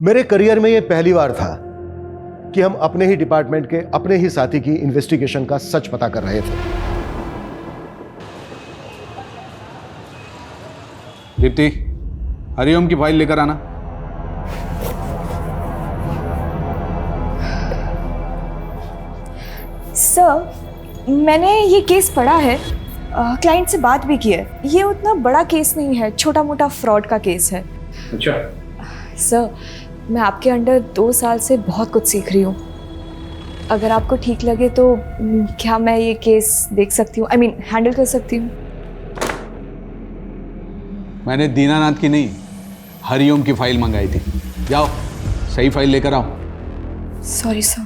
मेरे करियर में यह पहली बार था कि हम अपने ही डिपार्टमेंट के अपने ही साथी की इन्वेस्टिगेशन का सच पता कर रहे थे। दीप्ति, हरिओम की फाइल लेकर आना। सर, मैंने ये केस पढ़ा है, क्लाइंट से बात भी की है। ये उतना बड़ा केस नहीं है, छोटा मोटा फ्रॉड का केस है। अच्छा सर, मैं आपके अंडर 2 साल से बहुत कुछ सीख रही हूँ। अगर आपको ठीक लगे तो क्या मैं ये केस देख सकती हूँ, हैंडल कर सकती हूँ? मैंने दीनानाथ की नहीं, हरिओम की फाइल मंगाई थी। जाओ सही फाइल लेकर आओ। Sorry sir.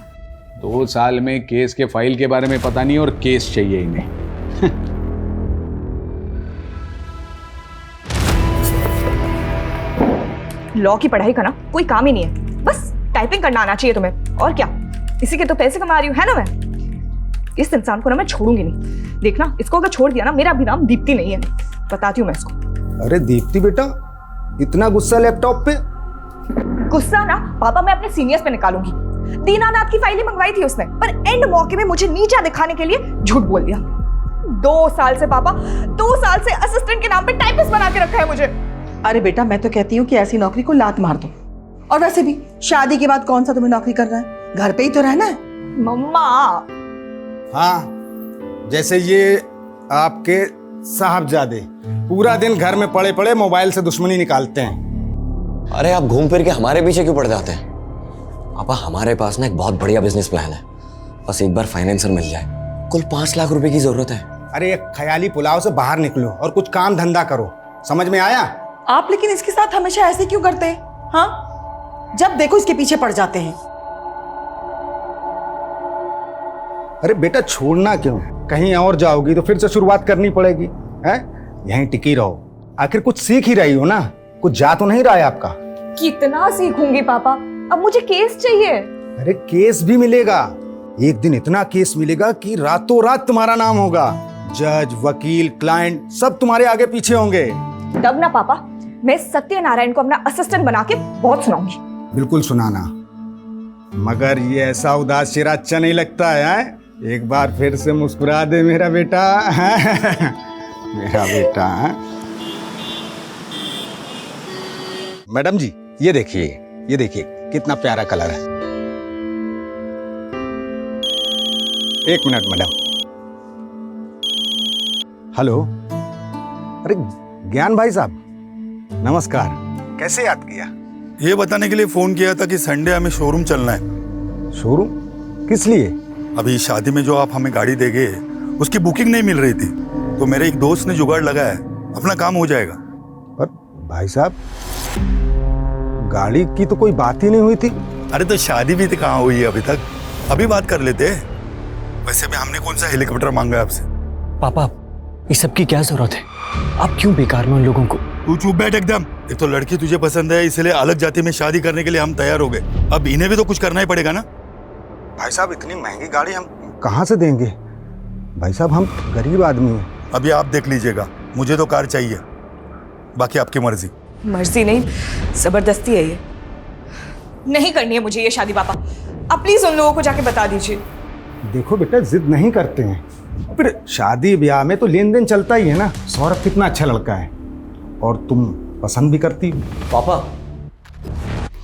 2 साल में केस के फाइल के बारे में पता नहीं और केस चाहिए इन्हें। लॉ की पढ़ाई करना कोई काम ही नहीं है, बस टाइपिंग करना आना चाहिए तुम्हें, और क्या। इसी के तो पैसे कमा रही हूँ, है ना। मैं इस इंसान को ना मैं छोड़ूंगी नहीं। देखना, इसको अगर छोड़ दिया ना, मेरा भी नाम दीप्ति नहीं है, बताती हूँ मैं इसको। अरे दीप्ति बेटा, इतना गुस्सा लैपटॉप पे? गुस्सा ना पापा मैं अपने सीनियर्स पे निकालूंगी। दीनानाथ की फाइलें मंगवाई थी उसने, पर एंड मौके में मुझे नीचा दिखाने के लिए झूठ बोल दिया। 2 साल से पापा, 2 साल से असिस्टेंट के नाम पे टाइपिस्ट बना के रखा है मुझे। अरे बेटा, मैं तो कहती हूँ कि ऐसी नौकरी को लात मार दो। और वैसे भी शादी के बाद कौन सा तुम्हें नौकरी करना है, घर पे ही तो रहना है। मम्मा। हाँ, जैसे ये आपके साहबजादे पूरा दिन घर में पड़े पड़े मोबाइल से दुश्मनी निकालते हैं। अरे आप घूम फिर के हमारे पीछे क्यों पड़ जाते हैं? पापा, हमारे पास ना एक बहुत बढ़िया बिजनेस प्लान है, बस एक बार फाइनेंसर मिल जाए। कुल 5 लाख रुपए की जरूरत है। अरे एक ख्याली पुलाव से बाहर निकलो और कुछ काम धंधा करो, समझ में आया? आप लेकिन इसके साथ हमेशा ऐसे क्यों करते हैं? हाँ, जब देखो इसके पीछे पड़ जाते हैं। अरे बेटा, छोड़ना क्यों? कहीं और जाओगी तो फिर से शुरुआत करनी पड़ेगी, हैं? यहीं टिकी रहो, आखिर कुछ सीख ही रही हो ना, कुछ जा तो नहीं रहा है आपका। कितना सीखूंगी पापा, अब मुझे केस चाहिए। अरे केस भी मिलेगा, एक दिन इतना केस मिलेगा कि रातों रात तुम्हारा नाम होगा। जज, वकील, क्लाइंट सब तुम्हारे आगे पीछे होंगे। तब ना पापा, मैं सत्यनारायण को अपना असिस्टेंट बना के बहुत सुनाऊंगी। बिल्कुल सुनाना, मगर ये ऐसा उदास चेहरा अच्छा नहीं लगता है। एक बार फिर से मुस्कुरा दे मेरा बेटा। मेरा बेटा। मैडम जी, ये देखिए कितना प्यारा कलर है। एक मिनट मैडम। हेलो, अरे ज्ञान भाई साहब, नमस्कार। कैसे याद किया? ये बताने के लिए फोन किया था कि संडे हमें शोरूम चलना है। शोरूम? किस लिए? अभी शादी में जो आप हमें गाड़ी देंगे उसकी बुकिंग नहीं मिल रही थी, तो मेरे एक दोस्त ने जुगाड़ लगाया है, अपना काम हो जाएगा। पर भाई साहब, गाड़ी की तो कोई बात ही नहीं हुई थी। अरे तो शादी भी तो कहाँ हुई है अभी तक, अभी बात कर लेते हैं। वैसे भी हमने कौन सा हेलीकॉप्टर मांगा है आपसे? पापा, इस सब की क्या जरूरत है? आप क्यों बेकार में उन लोगों को? तू चुप बैठ एकदम। एक तो लड़की तुझे पसंद है, इसलिए अलग जाति में शादी करने के लिए हम तैयार हो गए। अब इन्हें भी तो कुछ करना ही पड़ेगा ना। भाई साहब, इतनी महंगी गाड़ी हम कहाँ से देंगे? भाई साहब, हम गरीब आदमी हैं। अभी आप देख लीजिएगा, मुझे तो कार चाहिए, बाकी आपकी मर्जी। मर्जी नहीं, जबरदस्ती है ये। नहीं करनी है मुझे ये शादी पापा, आप प्लीज उन लोगों को जाके बता दीजिए। देखो बेटा, जिद नहीं करते हैं, फिर शादी ब्याह में तो लेन देन चलता ही है ना। सौरभ कितना अच्छा लड़का है और तुम पसंद भी करती हो। पापा,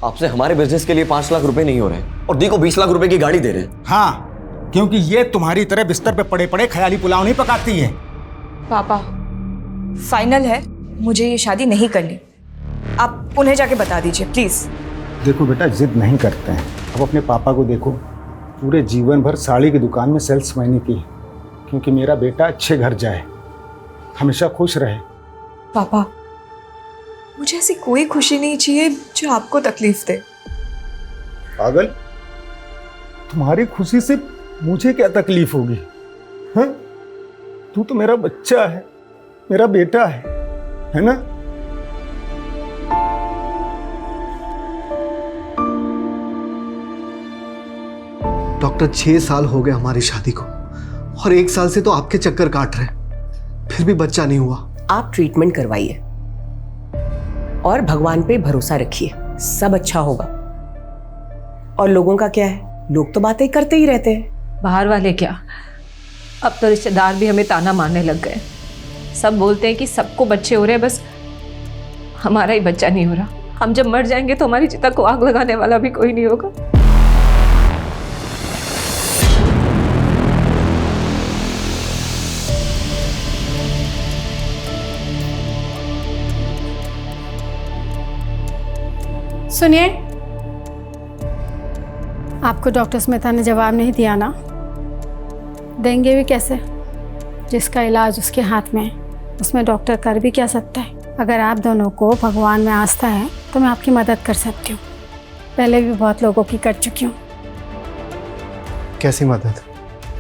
आपसे हमारे बिजनेस के लिए 5 लाख रुपए नहीं हो रहे और दी को 20 लाख रुपए की गाड़ी दे रहे हैं। हाँ, क्योंकि ये तुम्हारी तरह बिस्तर पे पड़े पड़े ख्याली पुलाव नहीं पकाती है। पापा, फाइनल है, मुझे ये शादी नहीं करनी। आप उन्हें जाके बता दीजिए प्लीज। देखो बेटा, जिद नहीं करते हैं। अब अपने पापा को देखो, पूरे जीवन भर साड़ी की दुकान में सेल्समैनी की, क्योंकि मेरा बेटा अच्छे घर जाए, हमेशा खुश रहे। पापा, मुझे ऐसी कोई खुशी नहीं चाहिए जो आपको तकलीफ दे। पागल, तुम्हारी खुशी से मुझे क्या तकलीफ होगी? हाँ, तू तो मेरा बच्चा है, मेरा बेटा है ना? डॉक्टर, 6 साल हो गए हमारी शादी को और 1 साल से तो आपके चक्कर काट रहे, फिर भी बच्चा नहीं हुआ। आप ट्रीटमेंट करवाइए और भगवान पे भरोसा रखिए, सब अच्छा होगा। और लोगों का क्या है, लोग तो बातें करते ही रहते हैं। बाहर वाले क्या, अब तो रिश्तेदार भी हमें ताना मारने लग गए। सब बोलते हैं कि सबको बच्चे हो रहे हैं, बस हमारा ही बच्चा नहीं हो रहा। हम जब मर जाएंगे तो हमारी चिता को आग लगाने वाला भी कोई नहीं होगा। सुनिए, आपको डॉक्टर स्मिता ने जवाब नहीं दिया ना? देंगे भी कैसे? जिसका इलाज उसके हाथ में है, उसमें डॉक्टर कर भी क्या सकता है? अगर आप दोनों को भगवान में आस्था है तो मैं आपकी मदद कर सकती हूँ। पहले भी बहुत लोगों की कर चुकी हूँ। कैसी मदद?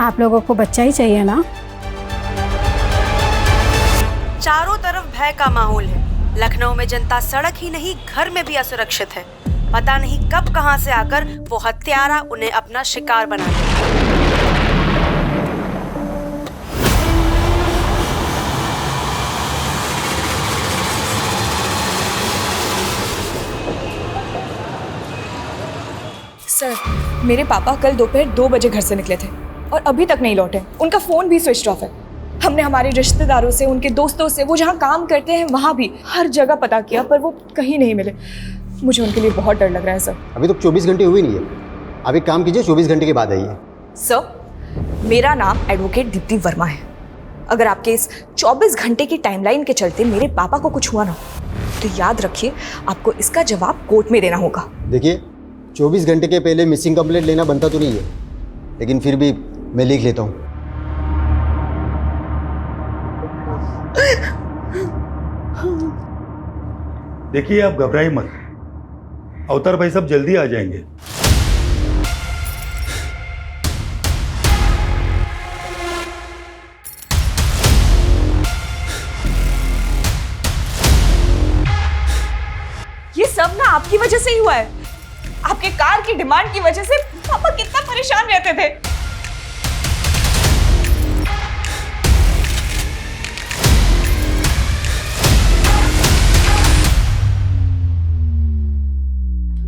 आप लोगों को बच्चा ही चाहिए ना? चारों तरफ भय का माहौल है। लखनऊ में जनता सड़क ही नहीं घर में भी असुरक्षित है। पता नहीं कब कहां से आकर वो हत्यारा उन्हें अपना शिकार बना ले। सर, मेरे पापा कल दोपहर 2 बजे घर से निकले थे और अभी तक नहीं लौटे। उनका फ़ोन भी स्विच ऑफ है। हमने हमारे रिश्तेदारों से, उनके दोस्तों से, वो जहाँ काम करते हैं वहाँ भी हर जगह पता किया, पर वो कहीं नहीं मिले। मुझे उनके लिए बहुत डर लग रहा है सर। अभी तो 24 घंटे हुए नहीं है। आप एक काम कीजिए, 24 घंटे के बाद आइए। सर, मेरा नाम एडवोकेट दीप्ति वर्मा है। अगर आपके इस 24 घंटे की टाइमलाइन के चलते मेरे पापा को कुछ हुआ ना, तो याद रखिए आपको इसका जवाब कोर्ट में देना होगा। देखिए, 24 घंटे के पहले मिसिंग कंप्लेंट लेना बनता तो नहीं है, लेकिन फिर भी मैं लिख लेता हूँ। देखिए, आप घबराइए मत, अवतार भाई साहब जल्दी आ जाएंगे। ये सब ना आपकी वजह से ही हुआ है। आपके कार की डिमांड की वजह से पापा कितना परेशान रहते थे।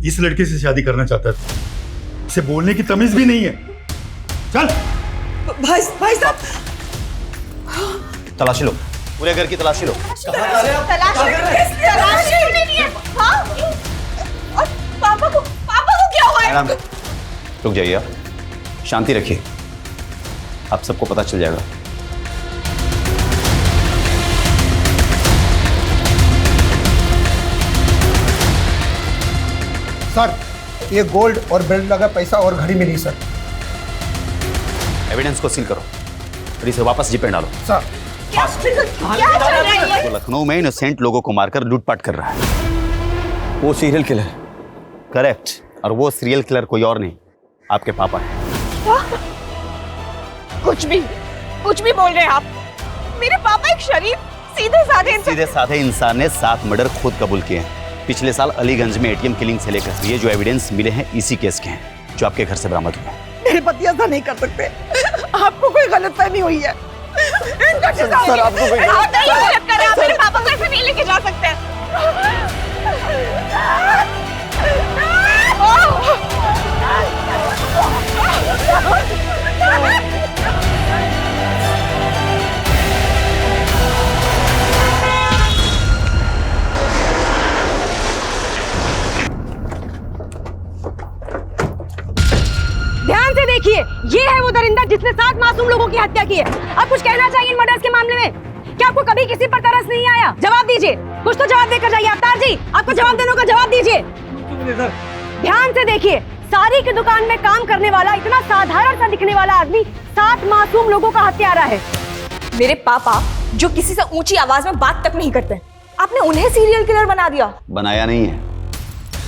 इस लड़के से शादी करना चाहता था, इसे बोलने की तमीज भी नहीं है। चल भाई साहब, तलाशी लो, पूरे घर की तलाशी लो। तलाशी नहीं है। हाँ? और पापा को क्या हुआ है? मैडम, रुक जाइए, आप शांति रखिए, आप सबको पता चल जाएगा। सर, ये गोल्ड और बेल्ट लगा पैसा और घड़ी मिली सर। एविडेंस को सील करो और इसे वापस जीप पे डालो। सर, क्या चल रहा है? वो लखनऊ में इनोसेंट लोगों को मारकर लूटपाट कर रहा है। वो सीरियल किलर। करेक्ट, और वो सीरियल किलर कोई और नहीं, आपके पापा है। कुछ भी बोल रहे हैं आप। मेरे पापा एक शरीफ सीधे साधे इंसान ने 7 मर्डर खुद कबूल किए हैं। पिछले साल अलीगंज में एटीएम किलिंग से लेकर ये जो एविडेंस मिले हैं इसी केस के हैं, जो आपके घर से बरामद हुए। मेरे पति ऐसा नहीं कर सकते। आपको कोई गलतफहमी हुई है। सर, आपको कोई आप मेरे पापा को ऐसे नहीं लेके जा सकते। ध्यान से देखिए, ये है वो दरिंदा जिसने 7 मासूम लोगों की हत्या की है। अब कुछ कहना चाहिए इन मर्डर्स के मामले में? क्या आपको कभी किसी पर तरस नहीं आया? जवाब दीजिए, कुछ तो जवाब देकर जाइए। अवतार जी, आपको जवाब देने का जवाब दीजिए। ध्यान से देखिए, सारी की दुकान में काम करने वाला इतना साधारण सा दिखने वाला आदमी 7 मासूम लोगों का हत्यारा है। मेरे पापा जो किसी से ऊंची आवाज में बात तक नहीं करते, आपने उन्हें सीरियल किलर बना दिया। बनाया नहीं है,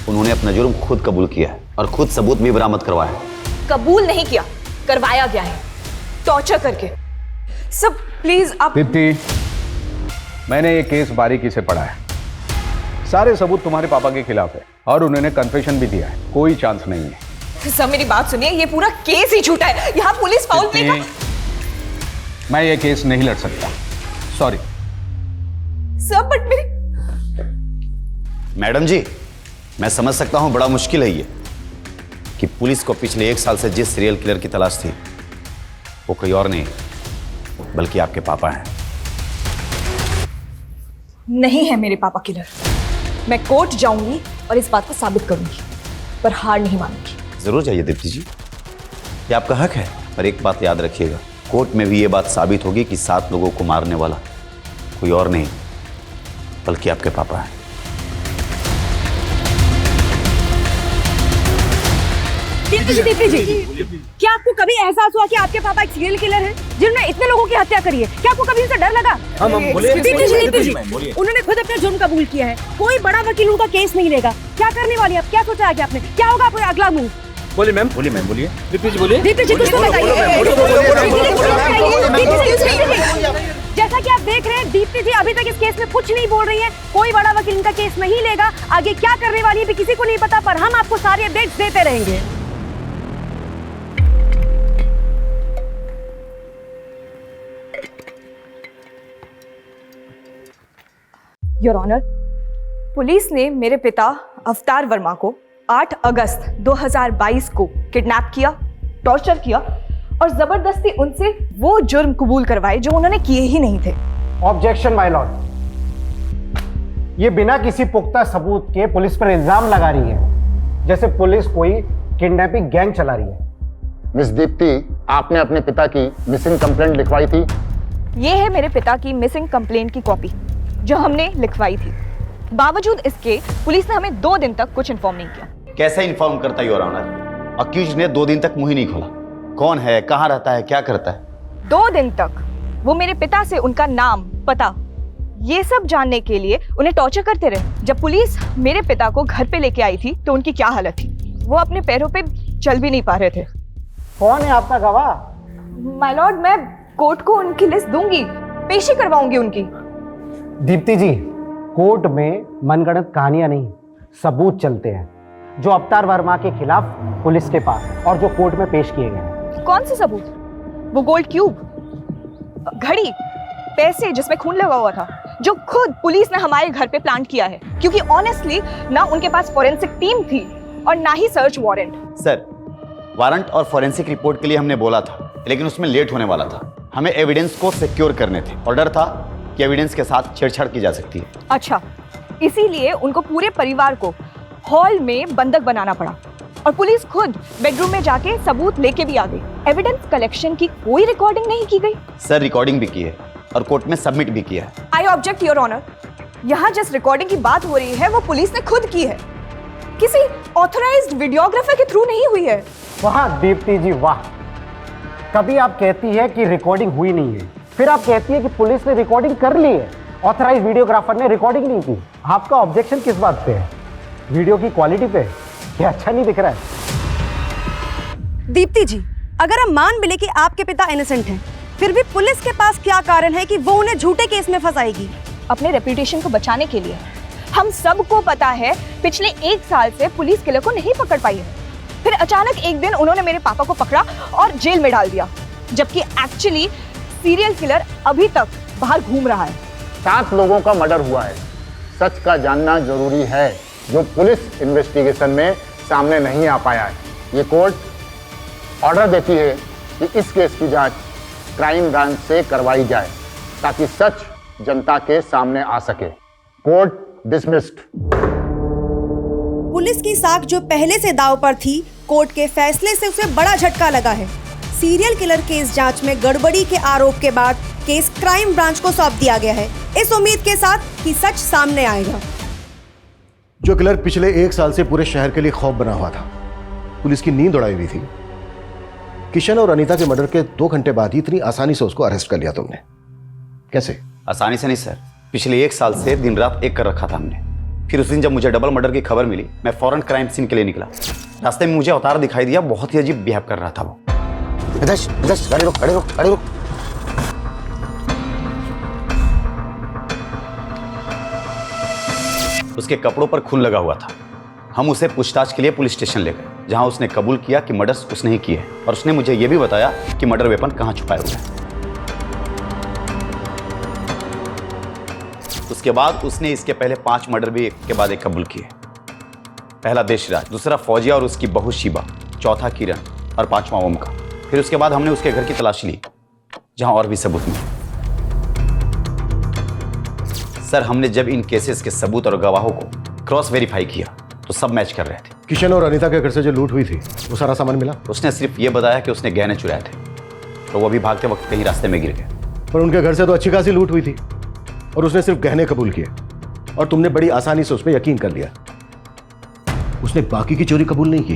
उन्होंने अपना जुर्म खुद कबूल किया है और खुद सबूत भी बरामद करवाया है। कबूल नहीं किया, करवाया गया है, टॉर्चर करके। सब प्लीज आप। दीप्ति, मैंने ये केस बारीकी से पढ़ा है। सारे सबूत तुम्हारे पापा के खिलाफ है और उन्होंने कन्फेशन भी दिया है। कोई चांस नहीं है। सब मेरी बात सुनिए, ये पूरा केस ही झूठा है। यहाँ पुलिस फाउल प्ले का। मैं ये केस नहीं लड़ सकता, सॉरी। सब बट मेरी। मैडम जी, मैं समझ सकता हूं बड़ा मुश्किल है ये, कि पुलिस को पिछले 1 साल से जिस सीरियल किलर की तलाश थी वो कोई और नहीं बल्कि आपके पापा हैं। नहीं है मेरे पापा किलर। मैं कोर्ट जाऊंगी और इस बात को साबित करूंगी, पर हार नहीं मानूंगी। जरूर जाइए दीप्ति जी, ये आपका हक है, पर एक बात याद रखिएगा, कोर्ट में भी ये बात साबित होगी कि 7 लोगों को मारने वाला कोई और नहीं बल्कि आपके पापा हैं। दीप्ति जी, क्या आपको कभी एहसास हुआ कि आपके पापा एक सीरियल किलर हैं जिन्होंने इतने लोगों की हत्या करी है? क्या आपको कभी उनसे डर लगा? दीप्ति जी, उन्होंने खुद अपना जुर्म कबूल किया है, कोई बड़ा वकील उनका केस नहीं लेगा। क्या करने वाली आप? क्या सोचा है आपने? क्या होगा आपका अगला मूव? बोलिए मैम, बोलिए। दीप्ति जी बोलिए। दीप्ति जी कुछ तो बताइए। जैसा कि आप देख रहे हैं, दीप्ति जी अभी तक इस केस में कुछ नहीं बोल रही हैं। कोई बड़ा वकील इनका केस नहीं लेगा। आगे क्या करने वाली है भी किसी को नहीं पता, पर हम आपको सारी अपडेट्स देते रहेंगे। योर ऑनर, पुलिस ने मेरे पिता अवतार वर्मा को 8 अगस्त 2022 को किडनैप किया, टॉर्चर किया और जबरदस्ती उनसे वो जुर्म कबूल करवाए जो उन्होंने किए ही नहीं थे। ऑब्जेक्शन माय लॉर्ड, ये बिना किसी पुख्ता सबूत के पुलिस पर इल्जाम लगा रही है, जैसे पुलिस कोई किडनैपिंग गैंग चला रही है। मिस दीप्ति, आपने अपने पिता की मिसिंग कंप्लेंट लिखवाई थी? ये है मेरे पिता की मिसिंग कंप्लेंट की कॉपी जो हमने लिखवाई थी। बावजूद इसके पुलिस ने हमें 2 दिन तक कुछ इन्फॉर्म नहीं किया। कैसे इन्फॉर्म करता योर ऑनर? अक्यूज ने 2 दिन तक मुंह ही नहीं खोला। कौन है, कहाँ रहता है, क्या करता है? 2 दिन तक वो मेरे पिता से उनका नाम, पता, ये सब जानने के लिए उन्हें टॉर्चर करते रहे। जब पुलिस मेरे पिता को घर पे लेके आई थी तो उनकी क्या हालत थी, वो अपने पैरों पे चल भी नहीं पा रहे थे। कौन है आपका गवाह? माय लॉर्ड, मैं कोर्ट को उनकी लिस्ट दूंगी, पेशी करवाऊंगी उनकी। दीप्ति जी, कोर्ट में मनगढ़ंत कहानियां नहीं, सबूत चलते हैं जो अवतार वर्मा के खिलाफ पुलिस के पास है और जो कोर्ट में पेश किए गए हैं। कौन से सबूत? वो गोल्ड क्यूब, घड़ी, पैसे जिसमें खून लगा हुआ था, जो खुद पुलिस ने हमारे घर पे प्लांट किया है, क्योंकि ऑनेस्टली ना उनके पास फॉरेंसिक टीम थी और ना ही सर्च वारंट। सर, वारंट और फॉरेंसिक रिपोर्ट के लिए हमने बोला था, लेकिन उसमें लेट होने वाला था। हमें एविडेंस को सिक्योर करने थे और डर था कि एविडेंस के साथ छेड़छाड़ की जा सकती है। अच्छा, इसीलिए उनको पूरे परिवार को हॉल में बंधक बनाना पड़ा और पुलिस खुद बेडरूम में जाके सबूत लेके भी आ गई। एविडेंस कलेक्शन की कोई रिकॉर्डिंग नहीं की गई। सर, रिकॉर्डिंग भी की है और कोर्ट में सबमिट भी किया है। आई ऑब्जेक्ट योर ऑनर, यहाँ जिस रिकॉर्डिंग की बात हो रही है वो पुलिस ने खुद की है, किसी ऑथराइज्ड वीडियोग्राफर के थ्रू नहीं हुई है। वाह दीप्ति जी वाह, कभी आप कहती है कि रिकॉर्डिंग हुई नहीं है, फिर आप कहती है कि पुलिस ने रिकॉर्डिंग कर ली है, ऑथराइज वीडियोग्राफर ने रिकॉर्डिंग नहीं की। आपका ऑब्जेक्शन किस बात पे है? वीडियो की क्वालिटी पे? क्या अच्छा नहीं दिख रहा है? दीप्ति जी, अगर हम मान भी ले कि आपके पिता इनोसेंट हैं, फिर भी पुलिस के पास क्या कारण है कि वो उन्हें झूठे केस में फंसाएगी? अपने रेपुटेशन को बचाने के लिए। हम सबको पता है पिछले 1 साल से पुलिस किलर को नहीं पकड़ पाई है। फिर अचानक एक दिन उन्होंने मेरे पापा को पकड़ा और जेल में डाल दिया, जबकि एक्चुअली सीरियल किलर अभी तक बाहर घूम रहा है। 7 लोगों का मर्डर हुआ है, सच का जानना जरूरी है, जो पुलिस इन्वेस्टिगेशन में सामने नहीं आ पाया है। ये कोर्ट ऑर्डर देती है कि इस केस की जांच क्राइम ब्रांच से करवाई जाए ताकि सच जनता के सामने आ सके। Court dismissed. पुलिस की साख जो पहले से दांव पर थी, कोर्ट के फैसले से उसे बड़ा झटका लगा है। सीरियल किलर केस जांच में गड़बड़ी के आरोप के बाद केस क्राइम ब्रांच को सौंप दिया गया है, इस उम्मीद के साथ कि सच सामने आएगा। जो किलर पिछले 1 साल से पूरे शहर के लिए खौफ बना हुआ था, पुलिस की नींद उड़ाई हुई थी, किशन और अनीता के मर्डर के 2 घंटे बाद ही इतनी आसानी से उसको अरेस्ट कर लिया तुमने। कैसे? आसानी से नहीं सर, पिछले 1 साल से दिन रात एक कर रखा था हमने। फिर उस दिन जब मुझे डबल मर्डर की खबर मिली, मैं फौरन क्राइम सीन के लिए निकला। रास्ते में मुझे अवतार दिखाई दिया, बहुत ही अजीब बिहेव कर रहा था वो। गाड़ी रोक, गाड़ी रोक, गाड़ी रोक। उसके कपड़ों पर खून लगा हुआ था। हम उसे पूछताछ के लिए पुलिस स्टेशन ले गए, जहां उसने कबूल किया कि मर्डर्स उसने ही किए और उसने मुझे यह भी बताया कि मर्डर वेपन कहां छुपाया हुआ है। उसके बाद उसने इसके पहले 5 मर्डर भी एक के बाद एक कबूल किए। पहला देशराज, दूसरा फौजिया और उसकी बहू शिबा, चौथा किरण और पांचवा ओम का। फिर उसके बाद हमने उसके घर की तलाशी ली जहां और भी सबूत मिले। सर, हमने जब इन केसेस के सबूत और गवाहों को क्रॉस वेरीफाई किया तो सब मैच कर रहे थे। किशन और अनीता के घर से जो लूट हुई थी वो सारा सामान मिला? उसने सिर्फ ये बताया कि उसने गहने चुराए थे, तो वो भी भागते वक्त कहीं रास्ते में गिर गए। पर उनके घर से तो अच्छी खासी लूट हुई थी और उसने सिर्फ गहने कबूल किए और तुमने बड़ी आसानी से उस पर यकीन कर लिया। उसने बाकी की चोरी कबूल नहीं की,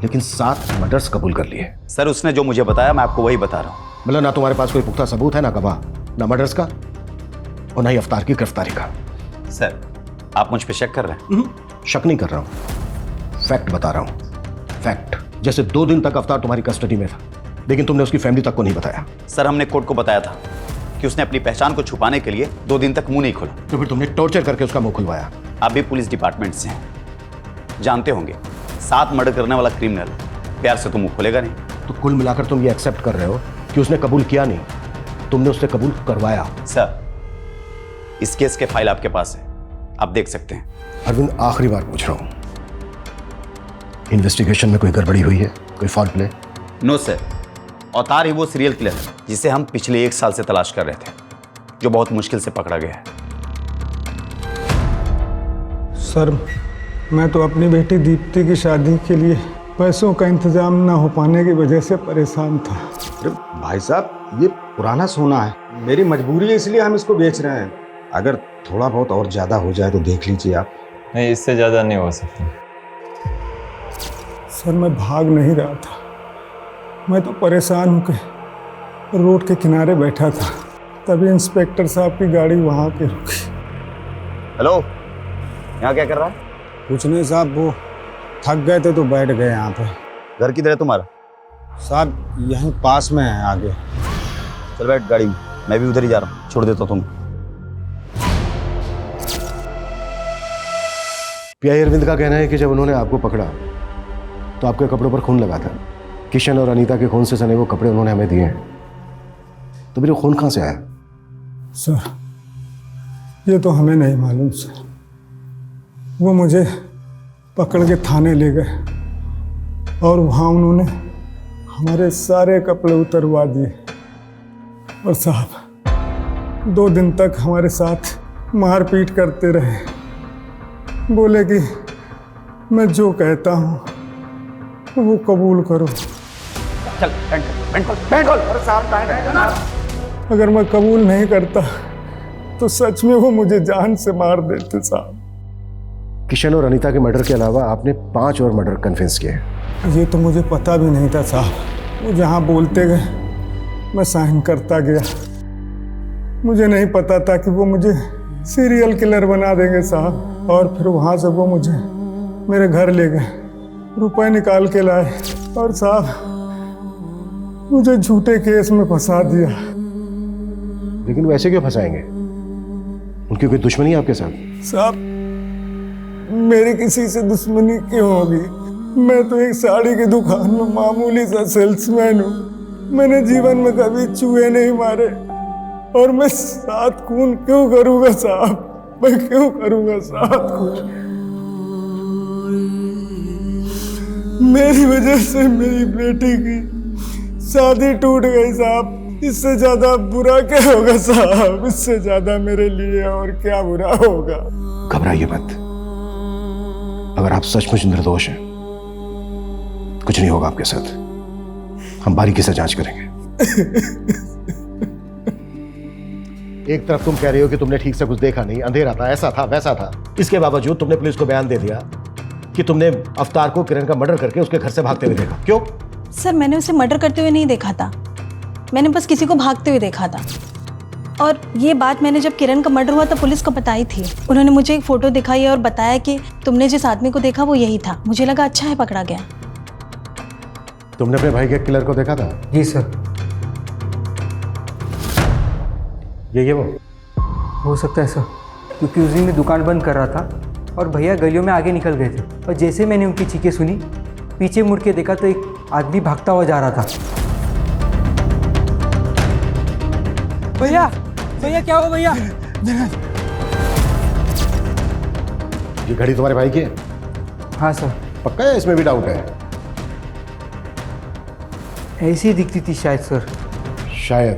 लेकिन 7 मर्डर्स कबूल कर लिए। सर, उसने जो मुझे बताया मैं आपको वही बता रहा हूं। मतलब ना तुम्हारे पास कोई पुख्ता सबूत है, ना गवाह, ना मर्डर्स का और ना ही अफ्तार की गिरफ्तारी का। सर, आप मुझ पे शक कर रहे हैं? शक नहीं कर रहा हूं, फैक्ट बता रहा हूं। फैक्ट। जैसे 2 दिन तक अफ्तार तुम्हारी कस्टडी में था, लेकिन तुमने उसकी फैमिली तक को नहीं बताया। सर, हमने कोर्ट को बताया था कि उसने अपनी पहचान को छुपाने के लिए 2 दिन तक मुंह नहीं खोला। तो फिर तुमने टॉर्चर करके उसका मुंह खुलवाया। आप भी पुलिस डिपार्टमेंट से हैं, जानते होंगे 7 मर्डर करने वाला क्रिमिनल प्यार से तो मुंह खोलेगा नहीं। तो कुल मिलाकर तुम ये एक्सेप्ट कर रहे हो कि उसने कबूल किया नहीं, तुमने उससे कबूल करवाया। सर, इस केस के फाइल आपके पास है, आप देख सकते हैं। अरविंद, आखिरी बार पूछ रहा हूं, इन्वेस्टिगेशन में कोई गड़बड़ी हुई है, कोई फॉल्ट प्ले? नो सर, अवतार ही वो सीरियल किलर है जिसे हम पिछले 1 साल से तलाश कर रहे थे, जो बहुत मुश्किल से पकड़ा गया है। सर, मैं तो अपनी बेटी दीप्ति की शादी के लिए पैसों का इंतजाम ना हो पाने की वजह से परेशान था। अरे भाई साहब, ये पुराना सोना है, मेरी मजबूरी है इसलिए हम इसको बेच रहे हैं। अगर थोड़ा बहुत और ज़्यादा हो जाए तो देख लीजिए आप। नहीं, इससे ज़्यादा नहीं हो सकता। सर, मैं भाग नहीं रहा था, मैं तो परेशान होकर रोड के किनारे बैठा था, तभी इंस्पेक्टर साहब की गाड़ी वहाँ पे रुकी। हेलो, यहाँ क्या कर रहा है? कुछ नहीं साहब, वो थक गए थे तो बैठ गए यहाँ पे। घर किधर है तुम्हारा? साहब, यहीं पास में है आगे। चल बैठ गाड़ी में, मैं भी उधर ही जा रहा हूँ, छोड़ देता हूँ तुम। पीआई अरविंद का कहना है कि जब उन्होंने आपको पकड़ा तो आपके कपड़ों पर खून लगा था। किशन और अनीता के खून से सने वो कपड़े उन्होंने हमें दिए हैं, तो मेरे खून कहाँ से आया? सर, ये तो हमें नहीं मालूम सर। वो मुझे पकड़ के थाने ले गए और वहाँ उन्होंने हमारे सारे कपड़े उतरवा दिए और साहब 2 दिन तक हमारे साथ मारपीट करते रहे। बोले कि मैं जो कहता हूँ वो कबूल करो। चल बैंड खोल। अरे साहब, अगर मैं कबूल नहीं करता तो सच में वो मुझे जान से मार देते साहब। किशन और अनीता के मर्डर के अलावा आपने 5 और मर्डर कन्फेस किए। ये तो मुझे पता भी नहीं था साहब, वो जहाँ बोलते गए मैं साइन करता गया। मुझे नहीं पता था कि वो मुझे सीरियल किलर बना देंगे साहब। और फिर वहाँ से वो मुझे मेरे घर ले गए, रुपए निकाल के लाए और साहब मुझे झूठे केस में फंसा दिया। लेकिन वैसे क्यों फंसाएंगे? उनकी कोई दुश्मनी है आपके साथ? साहब, मेरी किसी से दुश्मनी क्यों होगी? मैं तो एक साड़ी की दुकान में मामूली सा सेल्समैन हूँ। मैंने जीवन में कभी चूहे नहीं मारे और मैं 7 खून क्यों करूँगा साहब? मैं क्यों करूँगा 7 खून? मेरी वजह से मेरी बेटी की शादी टूट गई साहब। इससे ज्यादा बुरा क्या होगा साहब? इससे ज्यादा मेरे लिए और क्या बुरा होगा? घबराइए मत, अगर आप सचमुच निर्दोष हैं कुछ नहीं होगा आपके साथ। हम बारीकी से जांच करेंगे। एक तरफ तुम कह रही हो कि तुमने ठीक से कुछ देखा नहीं, अंधेरा था, ऐसा था वैसा था, इसके बावजूद तुमने पुलिस को बयान दे दिया कि तुमने अफ्तार को किरण का मर्डर करके उसके घर से भागते हुए देखा। क्यों? सर, मैंने उसे मर्डर करते हुए नहीं देखा था, मैंने बस किसी को भागते हुए देखा था। और ये बात मैंने जब किरण का मर्डर हुआ तब पुलिस को बताई थी। उन्होंने मुझे एक फ़ोटो दिखाई और बताया कि तुमने जिस आदमी को देखा वो यही था। मुझे लगा अच्छा है पकड़ा गया। तुमने अपने भाई के किलर को देखा था? जी सर। ये वो हो सकता है सर, क्योंकि उस दिन मैं दुकान बंद कर रहा था और भैया गलियों में आगे निकल गए थे और जैसे मैंने उनकी चीखें सुनी, पीछे मुड़ के देखा तो एक आदमी भागता हुआ जा रहा था। भैया भैया क्या हुआ भैया? ये घड़ी तुम्हारे भाई की है? हाँ सर। पक्का है? इसमें भी डाउट है? ऐसी दिखती थी शायद सर। शायद।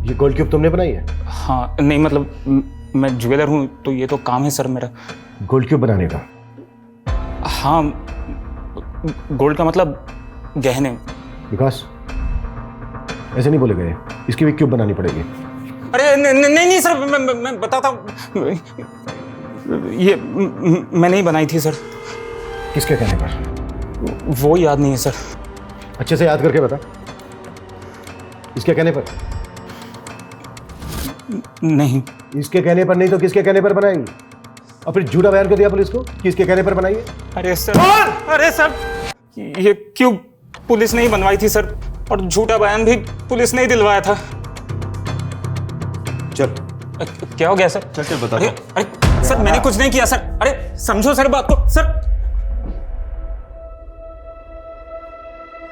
ये गोल्ड क्यूब तुमने बनाई है? हाँ, नहीं मतलब मैं ज्वेलर हूँ तो ये तो काम है सर मेरा। गोल्ड क्यूब बनाने का? हाँ, गोल्ड का मतलब गहने। विकास, ऐसे नहीं बोले गए, इसकी भी क्यूब बनानी पड़ेगी। अरे नहीं सर, मैं बताता हूँ, ये मैंने ही बनाई थी सर। किसके कहने पर? वो याद नहीं है सर। अच्छे से याद करके बता। इसके कहने पर? नहीं। इसके कहने पर नहीं तो किसके कहने पर बनाई? और फिर झूठा बयान कर दिया पुलिस को कि इसके कहने पर बनाई है? अरे सर, ये क्यूब पुलिस ने ही बनवाई थी सर, और झूठा बयान भी पुलिस ने ही दिलवाया था। चल। क्या हो गया सर? चल बता। अरे सर, मैंने कुछ नहीं किया सर। अरे समझो सर बात को सर।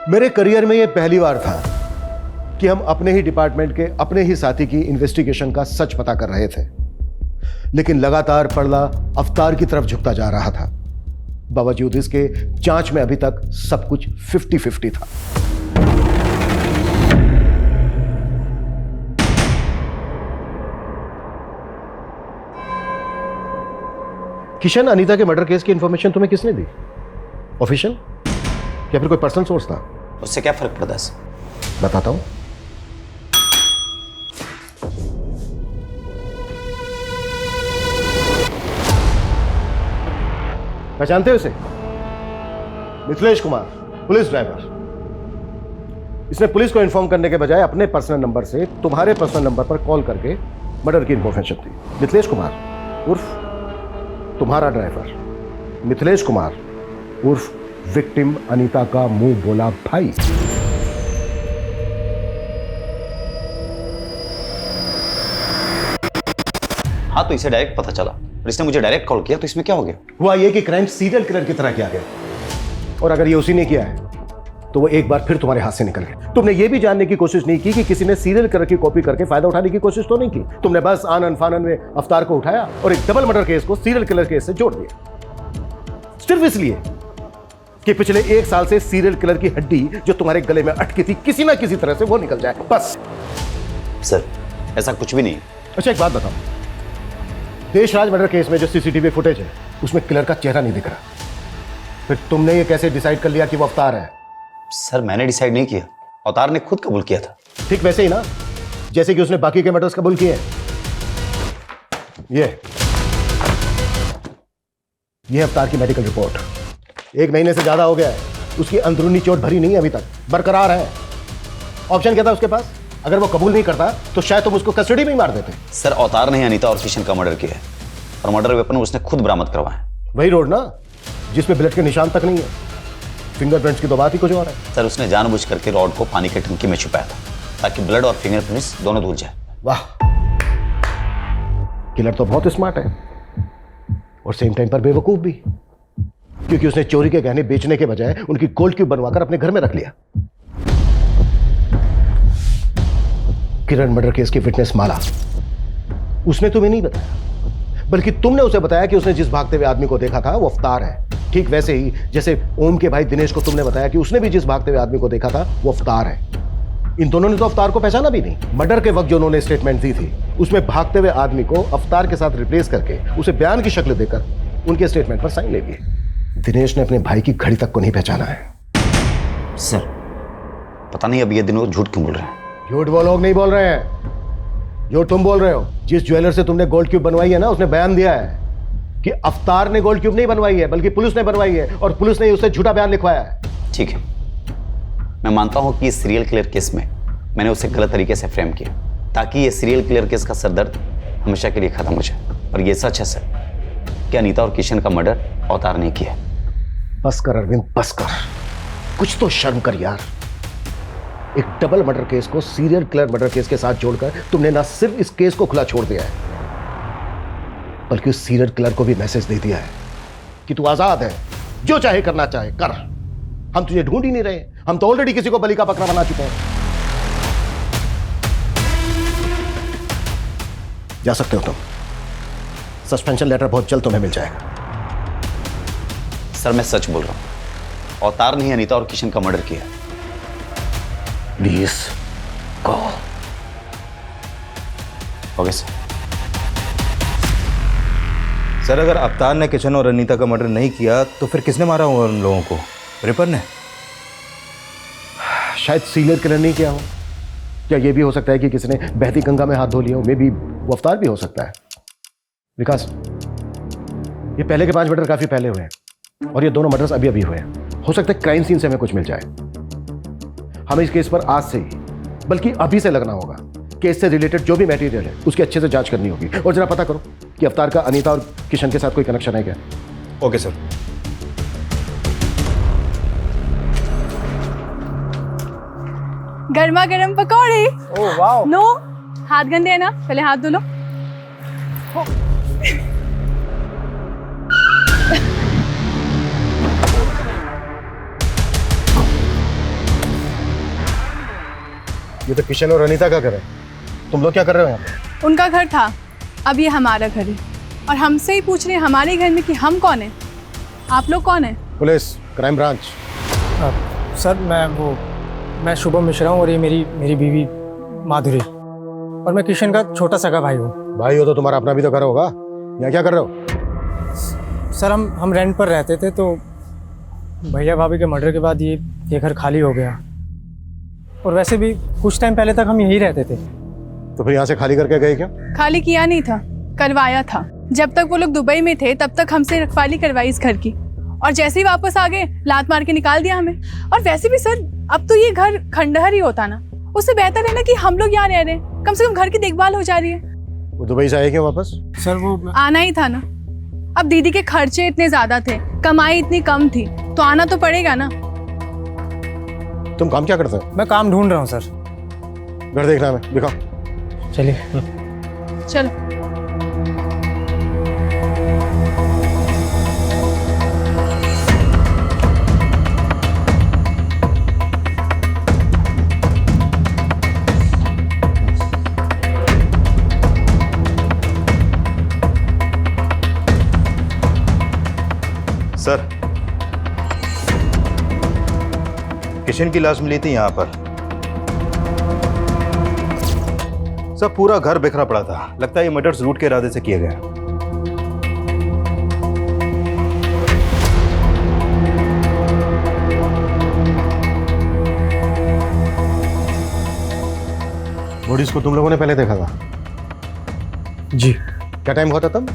मेरे करियर में यह पहली बार था कि हम अपने ही डिपार्टमेंट के अपने ही साथी की इन्वेस्टिगेशन का सच पता कर रहे थे, लेकिन लगातार पड़ला अवतार की तरफ झुकता जा रहा था। बावजूद इसके जांच में अभी तक सब कुछ 50-50 था। किशन अनीता के मर्डर केस की इंफॉर्मेशन तुम्हें किसने दी? ऑफिशियल या फिर कोई पर्सनल सोर्स था? उससे क्या फर्क पड़ता है सर? बताता हूं। पहचानते हो इसे? Mithilesh Kumar, police driver. इसने पुलिस को इन्फॉर्म करने के बजाय अपने पर्सनल नंबर से तुम्हारे पर्सनल नंबर पर कॉल करके मर्डर की इंफॉर्मेशन दी। मिथिलेश कुमार उर्फ तुम्हारा ड्राइवर, मिथिलेश कुमार उर्फ विक्टिम अनीता का मुंह बोला भाई। हाँ, तो इसे डायरेक्ट पता चला और इसने मुझे डायरेक्ट कॉल किया, तो इसमें क्या हो गया? हुआ ये कि क्राइम सीरियल किलर की तरह किया गया, और अगर ये उसी ने किया है तो वो एक बार फिर तुम्हारे हाथ से निकल गया। तुमने ये भी जानने की कोशिश नहीं की कि किसी ने सीरियल किलर की कॉपी करके फायदा उठाने की कोशिश तो नहीं की। तुमने बस आनन फानन में अवतार को उठाया और एक डबल मर्डर केस को सीरियल किलर केस से जोड़ दिया, सिर्फ इसलिए कि पिछले 1 साल से सीरियल किलर की हड्डी जो तुम्हारे गले में अटकी थी किसी ना किसी तरह से वो निकल जाए, बस। सर, ऐसा कुछ भी नहीं। अच्छा, एक बात बताओ, देशराज मर्डर केस में जो सीसीटीवी फुटेज है उसमें किलर का चेहरा नहीं दिख रहा, फिर तुमने ये कैसे डिसाइड कर लिया कि वो अवतार है? सर, मैंने डिसाइड नहीं किया, अवतार ने खुद कबूल किया था। ठीक वैसे ही ना जैसे कि उसने बाकी के मर्डर्स कबूल किए। ये अवतार की मेडिकल रिपोर्ट 1 महीने से ज्यादा हो गया है, उसकी अंदरूनी चोट भरी नहीं है, अभी तक बरकरार है। ऑप्शन क्या था उसके पास? अगर वो कबूल नहीं करता तो शायद तुम उसको कस्टडी में ही मार देते। सर, अवतार ने अनीता और किशन का मर्डर किया है और मर्डर वेपन उसने खुद बरामद करवाया। वही रोड ना जिसमें ब्लड के निशान तक नहीं है, फिंगरप्रिंट्स की तो बात ही कुछ और है। सर, उसने जानबूझ करके रॉड को पानी की टंकी में छुपाया था ताकि ब्लड और फिंगरप्रिंट्स दोनों धुल जाए। वाह, किलर तो बहुत स्मार्ट है और सेम टाइम पर बेवकूफ भी, क्योंकि उसने चोरी के गहने बेचने के बजाय उनकी गोल्ड क्यूब बनवाकर अपने घर में रख लिया। किरण मर्डर केस की विटनेस माला, उसने तुम्हें नहीं बताया बल्कि तुमने उसे बताया कि उसने जिस भागते हुए आदमी को देखा था वो अवतार है। ठीक वैसे ही जैसे ओम के भाई दिनेश को तुमने बताया कि उसने भी जिस भागते हुए आदमी को देखा था वो अवतार है। इन दोनों ने तो अवतार को पहचाना भी नहीं। मर्डर के वक्त जो उन्होंने स्टेटमेंट दी थी उसमें भागते हुए आदमी को अवतार के साथ रिप्लेस करके उसे बयान की शक्ल देकर उनके स्टेटमेंट पर साइन ले लिए। दिनेश ने अपने भाई की घड़ी तक को नहीं पहचाना है। सर, पता नहीं अब ये दिनों झूठ क्यों बोल रहे हैं। झूठ वो लोग नहीं बोल रहे हैं जो तुम बोल रहे हो। जिस ज्वेलर से तुमने गोल्ड क्यूब बनवाई है ना, उसने बयान दिया है कि अवतार ने गोल्ड क्यूब नहीं बनवाई है बल्कि पुलिस ने बनवाई है, और पुलिस ने उससे झूठा बयान लिखवाया है। ठीक है, मैं मानता हूं कि इस सीरियल किलर केस में मैंने उसे गलत तरीके से फ्रेम किया ताकि ये सीरियल किलर केस का सरदर्द हमेशा के लिए खत्म हो जाए। और ये सच है सर कि अनीता और किशन का मर्डर अवतार ने किया। बस कर अरविंद, बस कर, कुछ तो शर्म कर यार। एक डबल मर्डर केस को सीरियल किलर मर्डर केस के साथ जोड़कर तुमने ना सिर्फ इस केस को खुला छोड़ दिया है बल्कि उस सीरियल किलर को भी मैसेज दे दिया है कि तू आजाद है, जो चाहे करना चाहे कर, हम तुझे ढूंढ ही नहीं रहे, हम तो ऑलरेडी किसी को बलि का बकरा बना चुके हैं। जा सकते हो तुम, सस्पेंशन लेटर बहुत जल्द तुम्हें मिल जाएगा। सर, मैं सच बोल रहा हूं, अवतार ने ही अनीता और किशन का मर्डर किया। Please go. Okay sir. Sir अगर अवतार ने किशन और अनीता का मर्डर नहीं किया तो फिर किसने मारा होगा उन लोगों को? रिपर ने? शायद सीनियर किलर नहीं किया हो। क्या ये भी हो सकता है कि किसी ने बहती गंगा में हाथ धो लिया हो? मे बी वो अवतार भी हो सकता है। विकास, ये पहले के 5 मर्डर काफी पहले हुए हैं और ये दोनों मर्डर्स अभी अभी हुए हैं। हो सकता है क्राइम सीन से हमें कुछ मिल जाए। हमें इस केस पर आज से ही, बल्कि अभी से लगना होगा। केस से रिलेटेड जो भी मटेरियल है उसकी अच्छे से जांच करनी होगी और जरा पता करो कि अवतार का अनीता और किशन के साथ कोई कनेक्शन है क्या। Okay sir. गर्मा गर्म पकौड़े। ओह वाह। नो, हाथ गंदे है ना, पहले हाथ धो लो। ये तो किशन और अनीता का घर है। तुम लोग क्या कर रहे हो यहाँ पे? उनका घर था, अब ये हमारा घर है और हमसे ही पूछ रहे हैं हमारे घर में कि हम कौन है। आप लोग कौन है? Police, crime branch. सर मैं शुभम मिश्रा हूँ और ये मेरी बीवी माधुरी, और मैं किशन का छोटा सगा भाई हूँ। भाई हो तो तुम्हारा अपना भी तो घर होगा। यहाँ क्या कर रहे हो? सर हम रेंट पर रहते थे तो भैया भाभी के मर्डर के बाद ये घर खाली हो गया, और वैसे भी कुछ टाइम पहले तक हम यहीं रहते थे। तो फिर यहाँ से खाली करके गए क्यों? खाली किया नहीं था, करवाया था। जब तक वो लोग दुबई में थे तब तक हमसे रखवाली करवाई इस घर की, और जैसे ही वापस आ गए लात मार के निकाल दिया हमें। और वैसे भी सर, अब तो ये घर खंडहर ही होता ना, उससे बेहतर है ना कि हम लोग यहाँ रह रहे हैं। कम से कम घर की देखभाल हो जा रही है। वो दुबई से आए क्यों वापस? सर वो आना ही था ना। अब दीदी के खर्चे इतने ज्यादा थे, कमाई इतनी कम थी, तो आना तो पड़ेगा ना। तुम काम क्या करते हो? मैं काम ढूंढ रहा हूँ सर। घर देखना है, दिखाओ। चलिए। चलो। सर किशन की लाश मिली थी यहाँ पर। सब पूरा घर बिखरा पड़ा था। लगता है ये मर्डर्स लूट के इरादे से किया गया। बॉडीज को तुम लोगों ने पहले देखा था? जी। क्या टाइम हुआ था तब?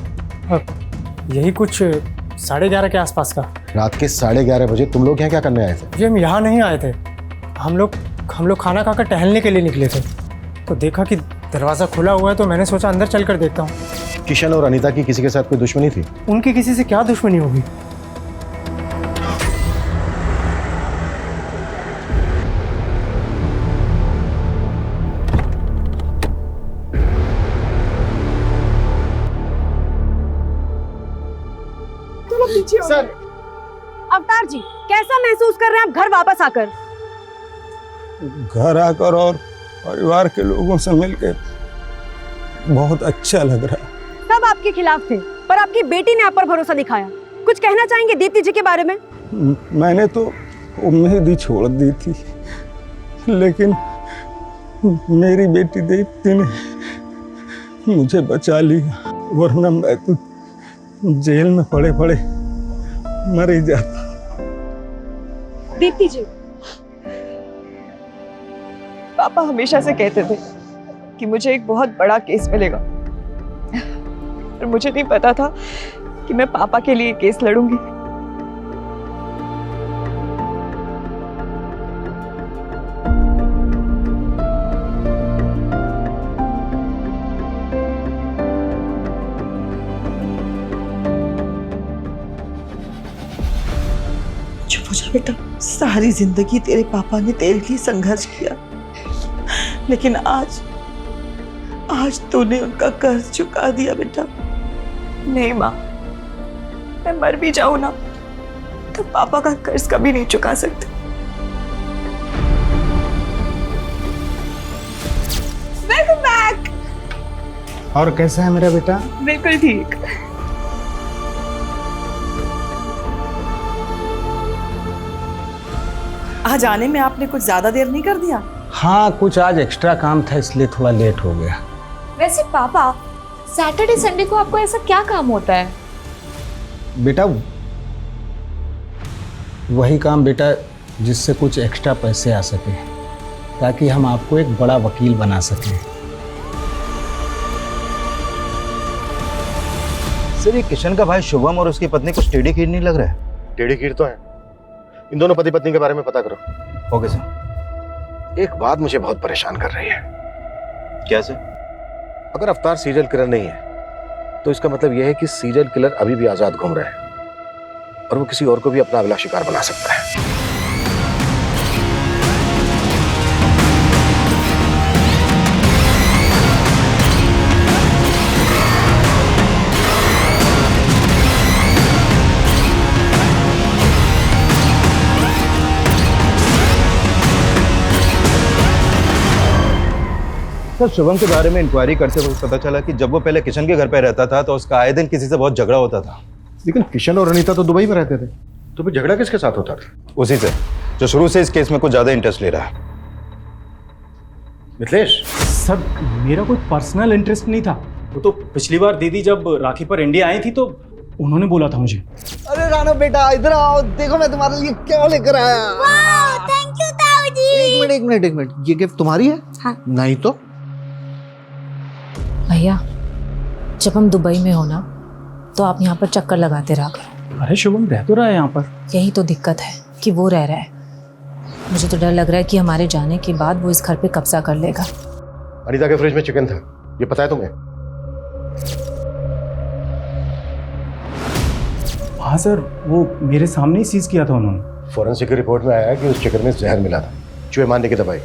यही कुछ 11:30 के आसपास का। रात के 11:30 बजे तुम लोग यहाँ क्या करने आए थे? जी हम यहाँ नहीं आए थे। हम लोग खाना खाकर टहलने के लिए निकले थे, तो देखा कि दरवाज़ा खुला हुआ है, तो मैंने सोचा अंदर चलकर देखता हूँ। किशन और अनीता की किसी के साथ कोई दुश्मनी थी? उनकी किसी से क्या दुश्मनी होगी? सर, अवतार जी कैसा महसूस कर रहे हैं आप घर वापस आकर? घर आकर और परिवार के लोगों से मिलकर बहुत अच्छा लग रहा है। सब आपके खिलाफ थे, पर आपकी बेटी ने आप पर भरोसा दिखाया। कुछ कहना चाहेंगे दीप्ति जी के बारे में? मैंने तो उम्मीद ही छोड़ दी थी, लेकिन मेरी बेटी दीप्ति ने मुझे बचा लिया, वरना मैं तो जेल में पड़े पड़े मर ही जाता। दीप्ति जी, पापा हमेशा से कहते थे कि मुझे एक बहुत बड़ा केस मिलेगा, पर मुझे नहीं पता था कि मैं पापा के लिए केस लड़ूंगी। चुप हो जा बेटा। सारी जिंदगी तेरे पापा ने तेरे लिए संघर्ष किया, लेकिन आज तूने उनका कर्ज चुका दिया बेटा। नहीं माँ, मैं मर भी जाऊं ना तो पापा का कर्ज कभी नहीं चुका सकते। Welcome back. और कैसा है मेरा बेटा? बिल्कुल ठीक। आज आने में आपने कुछ ज्यादा देर नहीं कर दिया? हाँ, कुछ आज एक्स्ट्रा काम था इसलिए थोड़ा लेट हो गया। वैसे पापा, सैटरडे संडे को आपको ऐसा क्या काम होता है? बेटा वही काम बेटा जिससे कुछ एक्स्ट्रा पैसे आ सके, ताकि हम आपको एक बड़ा वकील बना सकें। सर, ये किशन का भाई शुभम और उसकी पत्नी कुछ टेढ़ी खीर नहीं लग रहा है? टेढ़ी खीर तो है। इन दोनों पति पत्नी के बारे में पता करो। Okay sir. एक बात मुझे बहुत परेशान कर रही है। क्या सर? अगर अवतार सीरियल किलर नहीं है तो इसका मतलब यह है कि सीरियल किलर अभी भी आजाद घूम रहा है और वो किसी और को भी अपना अगला शिकार बना सकता है। सर, शुभम के बारे में इंक्वायरी करते वक्त पता चला कि जब वो पहले किशन के घर पे रहता था तो उसका आए दिन किसी से बहुत झगड़ा होता था। लेकिन किशन और अनीता तो दुबई में रहते थे, तो फिर झगड़ा किसके साथ होता था? उसी से, जो शुरू से इस केस में कुछ ज्यादा इंटरेस्ट ले रहा है। मिथिलेश, सर मेरा कोई पर्सनल इंटरेस्ट नहीं था। वो तो पिछली बार दीदी जब राखी पर इंडिया आई थी तो उन्होंने बोला था मुझे। अरे राणा बेटा इधर आओ, देखो मैं तुम्हारे लिए क्या लेकर आया। थैंक यू ताऊ जी। एक मिनट, ये गिफ्ट तुम्हारी है? हाँ। नहीं तो भैया, जब हम दुबई में हो ना तो आप यहाँ पर चक्कर लगाते रहा करो। अरे शुभम रह तो रहा है यहाँ पर। यही तो दिक्कत है कि वो रह रहा है। मुझे तो डर लग रहा है कि हमारे जाने के बाद वो इस घर पे कब्जा कर लेगा। अनीता के फ्रिज में चिकन था, ये पता है तुम्हें? हाँ सर, वो मेरे सामने ही सीज किया था उन्होंने। फॉरेंसिक की रिपोर्ट में आया कि उस चिकन में जहर मिला था, चूहे मारने की दवाई।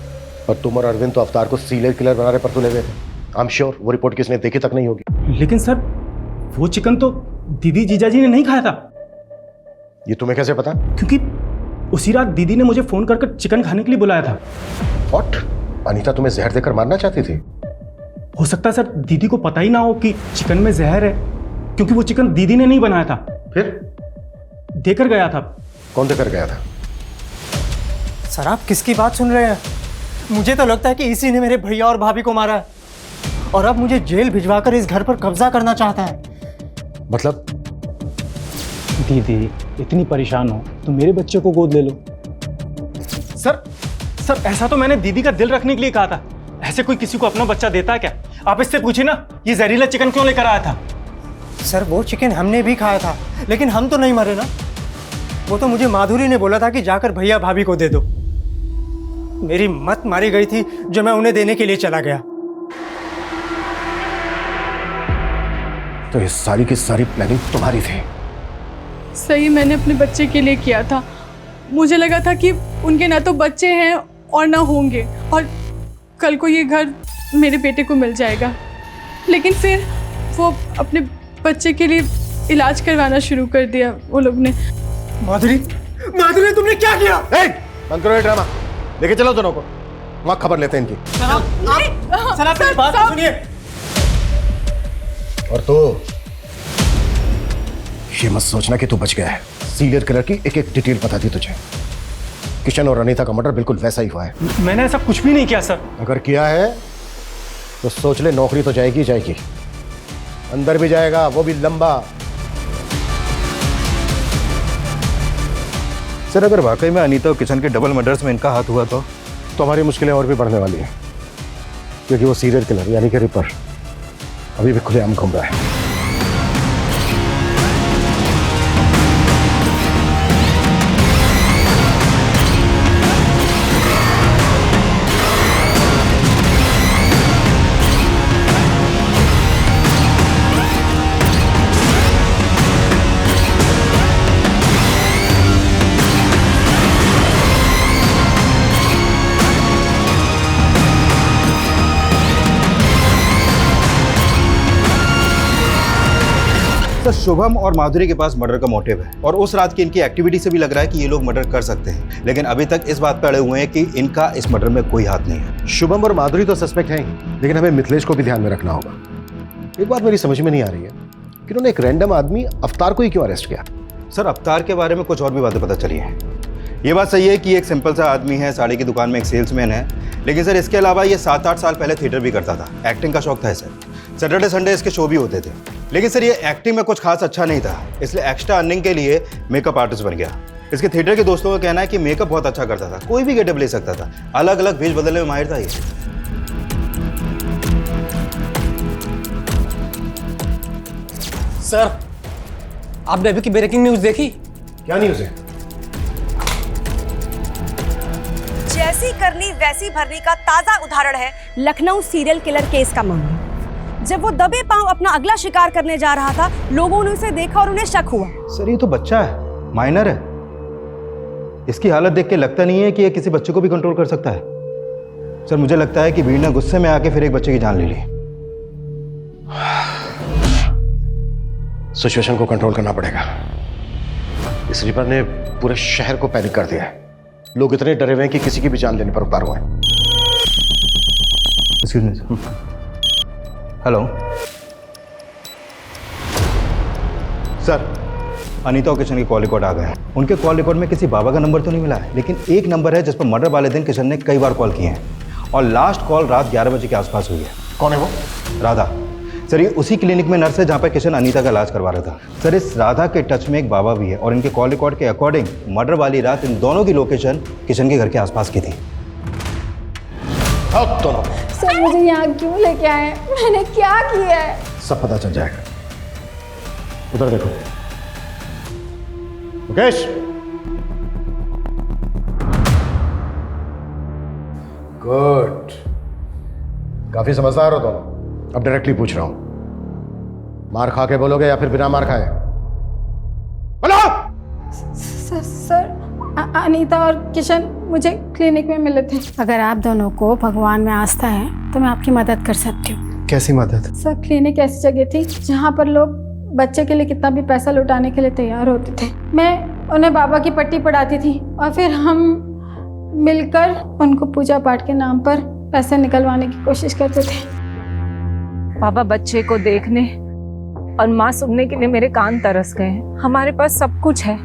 और तुम और अरविंद तो अवतार को सीरियल किलर बना रहे पर तुले हुए थे। आई एम श्योर वो रिपोर्ट किसने देखी तक नहीं होगी। लेकिन सर, वो चिकन तो दीदी जीजाजी ने नहीं खाया था। ये तुम्हें कैसे पता? क्योंकि उसी रात दीदी ने मुझे फोन कर चिकन खाने के लिए बुलाया था। व्हाट? अनीता तुम्हें जहर देकर मारना चाहती थी? हो सकता है सर दीदी को पता ही ना हो कि चिकन में जहर है, क्योंकि वो चिकन दीदी ने नहीं बनाया था। फिर देकर गया था। कौन देकर गया था? सर आप किसकी बात सुन रहे हैं? मुझे तो लगता है कि इसी ने मेरे भैया और भाभी को मारा है और अब मुझे जेल भिजवाकर इस घर पर कब्जा करना चाहता है। मतलब? दीदी इतनी परेशान हो तो मेरे बच्चे को गोद ले लो। सर ऐसा तो मैंने दीदी का दिल रखने के लिए कहा था। ऐसे कोई किसी को अपना बच्चा देता है क्या? आप इससे पूछिए ना, ये जहरीला चिकन क्यों लेकर आया था? सर वो चिकन हमने भी खाया था, लेकिन हम तो नहीं मरे ना। वो तो मुझे माधुरी ने बोला था कि जाकर भैया भाभी को दे दो। मेरी मत मारी गई थी जो मैं उन्हें देने के लिए चला गया। तो ये सारी की सारी प्लानिंग तुम्हारी थी? सही मैंने अपने बच्चे के लिए किया था। मुझे लगा था कि उनके ना तो बच्चे हैं और ना होंगे, और कल को ये घर मेरे बेटे को मिल जाएगा। लेकिन फिर वो अपने बच्चे के लिए इलाज करवाना शुरू कर दिया वो लोग ने। माधुरी तुमने क्या किया? बंद करो ये ड्रामा, लेके चलो दोनों को, वहां खबर लेते हैं इनकी। सर आप मेरी बात सुनिए। और तो ये मत सोचना कि तू बच गया है। सीरियल किलर की एक एक डिटेल पता थी तुझे। किशन और अनीता का मर्डर बिल्कुल वैसा ही हुआ है। मैंने ऐसा कुछ भी नहीं किया सर। अगर किया है तो सोच ले, नौकरी तो जाएगी जाएगी, अंदर भी जाएगा, वो भी लंबा। सर, अगर वाकई में अनीता और किशन के डबल मर्डर्स में इनका हाथ हुआ तो हमारी मुश्किलें और भी बढ़ने वाली हैं, क्योंकि वो सीरियल किलर यानी कि रिपर अभी भी खुलेआम घूम रहा है। तो शुभम और माधुरी के पास मर्डर का मोटिव है और उस रात की इनकी एक्टिविटी से भी लग रहा है कि ये लोग मर्डर कर सकते हैं, लेकिन अभी तक इस बात पे अड़े हुए हैं कि इनका इस मर्डर में कोई हाथ नहीं है। शुभम और माधुरी तो सस्पेक्ट हैं ही, लेकिन हमें मिथिलेश को भी ध्यान में रखना होगा। एक बात मेरी समझ में नहीं आ रही है कि उन्होंने एक रैंडम आदमी अवतार को ही क्यों अरेस्ट किया? सर, अवतार के बारे में कुछ और भी बातें पता चली हैं। ये बात सही है कि एक सिंपल सा आदमी है, साड़ी की दुकान में एक सेल्समैन है, लेकिन सर इसके अलावा ये 7-8 साल पहले थिएटर भी करता था। एक्टिंग का शौक था सर। सैटरडे संडे इसके शो भी होते थे, लेकिन सर ये एक्टिंग में कुछ खास अच्छा नहीं था, इसलिए एक्स्ट्रा अर्निंग के लिए मेकअप आर्टिस्ट बन गया। इसके थिएटर के दोस्तों का कहना है कि मेकअप बहुत अच्छा करता था, कोई भी गेटअप ले सकता था, अलग अलग भेष बदलने में माहिर था ये। सर, आपने अभी की ब्रेकिंग न्यूज देखी? क्या न्यूज है? जैसी करनी वैसी भरनी का ताजा उदाहरण है लखनऊ सीरियल किलर केस का मामला। जब वो दबे पांव अपना अगला शिकार करने जा रहा था, लोगों ने उसे देखा और उन्हें शक हुआ। सर ये तो बच्चा है, माइनर है, इसकी हालत देख के लगता नहीं है कि ये किसी बच्चे को भी कंट्रोल कर सकता है। सर मुझे लगता है कि भीड़ ने गुस्से में आके फिर एक बच्चे की जान ले ली। सिचुएशन को कंट्रोल करना पड़ेगा। इस रिपर ने पूरे शहर को पैनिक कर दिया है। लोग इतने डरे हुए हैं कि किसी की भी जान लेने पर उतार हुए हैं। Excuse me sir. Hello sir, Anita और किशन के कॉल रिकॉर्ड आ गए हैं। उनके कॉल रिकॉर्ड में किसी बाबा का नंबर तो नहीं मिला है, लेकिन एक नंबर है जिस पर मर्डर वाले दिन किशन ने कई बार कॉल किए हैं और लास्ट कॉल रात 11 बजे के आसपास हुई है। कौन है वो? राधा। सर ये उसी क्लिनिक में नर्स है जहाँ पर किशन अनीता का इलाज करवा रहा था। सर इस राधा के टच में एक बाबा भी है और इनके कॉल रिकॉर्ड के अकॉर्डिंग मर्डर वाली रात इन दोनों की लोकेशन किशन के घर के आसपास की थी। दोनों सर मुझे यहाँ क्यों लेके आए? मैंने क्या किया है? सब पता चल जाएगा। उधर देखो मुकेश। गुड, काफी समझदार हो दोनों। अब डायरेक्टली पूछ रहा हूं, मार खा के बोलोगे या फिर बिना मार खाए? बोलो। सर अनीता और किशन मुझे क्लिनिक में मिले थे। अगर आप दोनों को भगवान में आस्था है तो मैं आपकी मदद कर सकती हूँ। कैसी मदद? सर क्लिनिक ऐसी जगह थी जहाँ पर लोग बच्चे के लिए कितना भी पैसा लुटाने के लिए तैयार होते थे। मैं उन्हें बाबा की पट्टी पढ़ाती थी और फिर हम मिलकर उनको पूजा पाठ के नाम पर पैसे निकलवाने की कोशिश करते थे। बाबा बच्चे को देखने और माँ सुनने के लिए मेरे कान तरस गए हैं। हमारे पास सब कुछ है,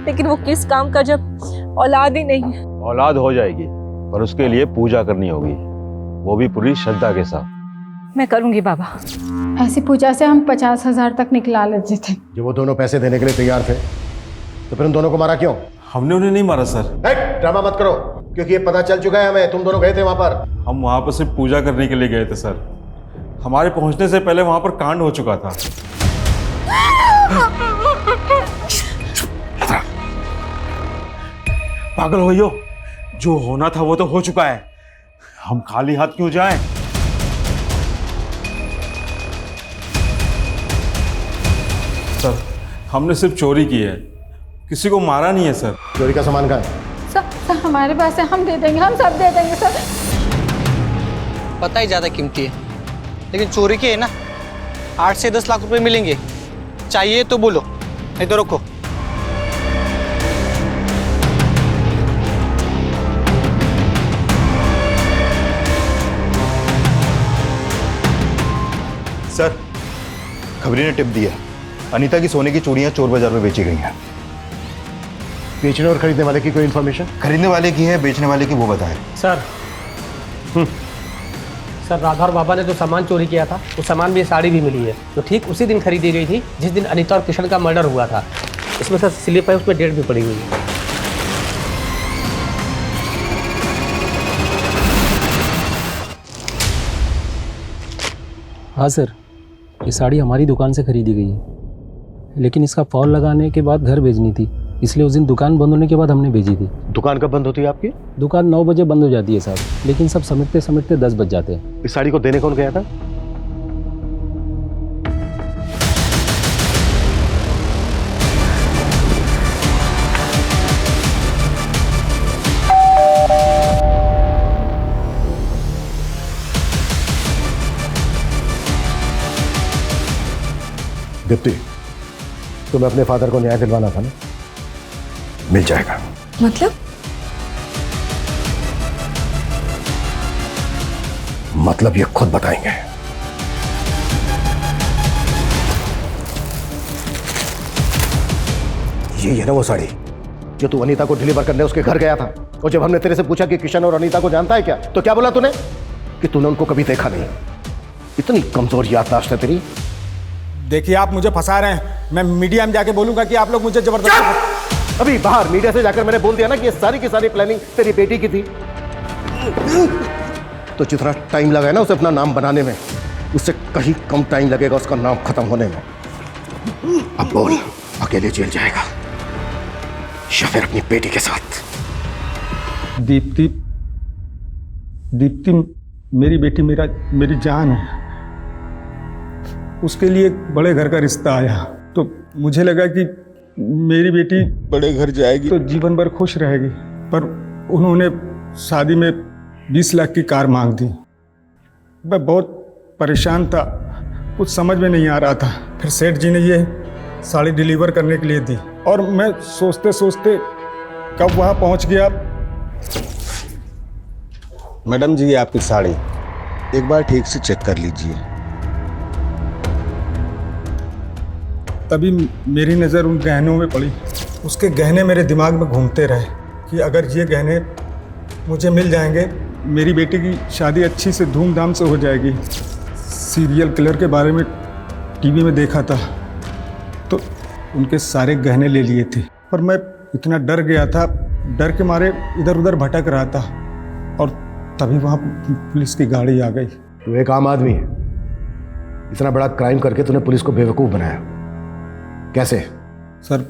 लेकिन वो किस काम का जब औलाद ही नहीं है। औलाद हो जाएगी, पर उसके लिए पूजा करनी होगी, वो भी पूरी श्रद्धा के साथ। मैं करूंगी बाबा। ऐसी पूजा से हम 50,000 तक निकला लेते थे। जब वो दोनों पैसे देने के लिए तैयार थे तो फिर उन दोनों को मारा क्यों? हमने उन्हें नहीं मारा सर। ड्रामा मत करो, क्योंकि ये पता चल चुका है हमें, तुम दोनों गए थे वहां पर। हम वहां पर सिर्फ पूजा करने के लिए गए थे सर। हमारे पहुंचने से पहले वहां पर कांड हो चुका था। पागल हो यो, जो होना था वो तो हो चुका है, हम खाली हाथ क्यों जाएं? सर हमने सिर्फ चोरी की है, किसी को मारा नहीं है सर। चोरी का सामान कहाँ है? सर हमारे पास है, हम दे देंगे, हम सब दे देंगे सर। पता ही ज़्यादा कीमती है, लेकिन चोरी के है ना 8 से 10 लाख रुपए मिलेंगे। चाहिए तो बोलो, नहीं तो रखो। सर खबरी ने टिप दिया, अनीता की सोने की चूड़ियां चोर बाजार में बेची गई हैं। बेचने और खरीदने वाले की कोई इन्फॉर्मेशन? खरीदने वाले की है, बेचने वाले की वो बताए। सर सर राधा और बाबा ने जो सामान चोरी किया था, वो सामान में साड़ी भी मिली है, जो ठीक उसी दिन खरीदी गई थी जिस दिन अनीता और किशन का मर्डर हुआ था। इसमें सर स्लिप है, उसमें डेट भी पड़ी हुई है। हाँ सर, ये साड़ी हमारी दुकान से खरीदी गई है, लेकिन इसका फॉल लगाने के बाद घर भेजनी थी, इसलिए उस दिन दुकान बंद होने के बाद हमने भेजी थी। दुकान कब बंद होती है आपकी? दुकान 9 बजे बंद हो जाती है साहब, लेकिन सब समेटते समेटते 10 बज जाते हैं। इस साड़ी को देने कौन गया था? दीप्ति, तुम्हें अपने फादर को न्याय दिलवाना था ना, मिल जाएगा। मतलब ये खुद बताएंगे। ये है ना वो साड़ी जो तू अनीता को डिलीवर करने उसके घर गया था, और जब हमने तेरे से पूछा कि किशन और अनीता को जानता है क्या, तो क्या बोला तूने? कि तूने उनको कभी देखा नहीं। इतनी कमजोर याददाश्त है तेरी। देखिए आप मुझे फंसा रहे हैं। मैं मीडिया में जाके बोलूंगा कि आप लोग मुझे जबरदस्ती। अभी बाहर मीडिया से जाकर मैंने बोल दिया ना कि ये सारी की सारी प्लानिंग तेरी बेटी की थी। तो जितना टाइम लगा है ना उसे अपना नाम बनाने में, उससे कहीं कम टाइम लगेगा उसका नाम खत्म होने में। अब बोल, अकेले जेल जाएगा या फिर अपनी बेटी के साथ? दीप्ति, दीप्ति मेरी बेटी मेरी जान है। उसके लिए एक बड़े घर का रिश्ता आया तो मुझे लगा कि मेरी बेटी बड़े घर जाएगी तो जीवन भर खुश रहेगी, पर उन्होंने शादी में 20 लाख की कार मांग दी। मैं बहुत परेशान था, कुछ समझ में नहीं आ रहा था। फिर सेठ जी ने ये साड़ी डिलीवर करने के लिए दी और मैं सोचते सोचते कब वहाँ पहुँच गया। मैडम जी, ये आपकी साड़ी एक बार ठीक से चेक कर लीजिए। तभी मेरी नज़र उन गहनों में पड़ी। उसके गहने मेरे दिमाग में घूमते रहे कि अगर ये गहने मुझे मिल जाएंगे, मेरी बेटी की शादी अच्छी से धूमधाम से हो जाएगी। सीरियल किलर के बारे में टीवी में देखा था तो उनके सारे गहने ले लिए थे, पर मैं इतना डर गया था, डर के मारे इधर उधर भटक रहा था और तभी वहाँ पुलिस की गाड़ी आ गई। तू एक आम आदमी है, इतना बड़ा क्राइम करके तूने पुलिस को बेवकूफ़ बनाया, कैसे? सर,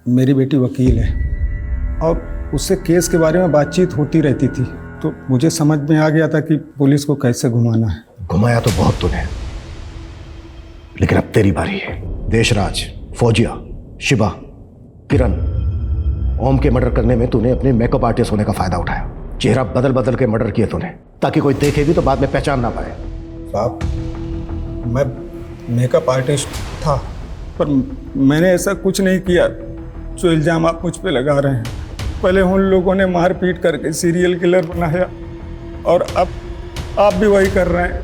मेरी बेटी वकील है और उससे केस के बारे में बातचीत होती रहती थी, तो मुझे समझ में आ गया था कि पुलिस को कैसे घुमाना है। घुमाया तो बहुत तूने, लेकिन अब तेरी बारी है। देशराज, फौजिया, शिवा, किरण, ओम के मर्डर करने में तूने अपने मेकअप आर्टिस्ट होने का फायदा उठाया। चेहरा बदल बदल के मर्डर किए तूने ताकि कोई देखे भी तो बाद में पहचान ना पाए। साहब, मैं मेकअप आर्टिस्ट था, पर मैंने ऐसा कुछ नहीं किया जो इल्ज़ाम आप मुझ पे लगा रहे हैं। पहले उन लोगों ने मार पीट करके सीरियल किलर बनाया और अब आप भी वही कर रहे हैं।